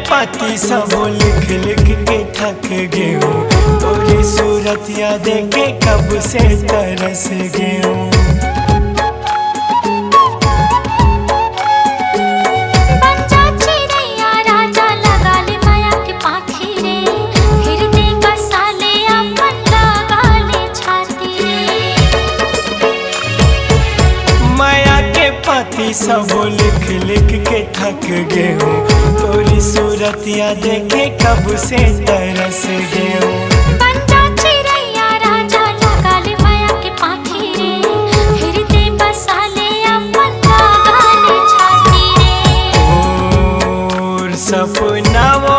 पाती सब लिख लिख के थक गए हूँ। तोरी सूरत या देखे कब से तरस गए हूँ। सब लिख लिख के थक गए हूँ। तोरी सूरत या देखे कब से तरस गए हूँ। बंजा चिड़ैया राजा लगा ले माया के पाखी रे, हृदय बसा ले अपन लगा ले छाती रे। और सपना वो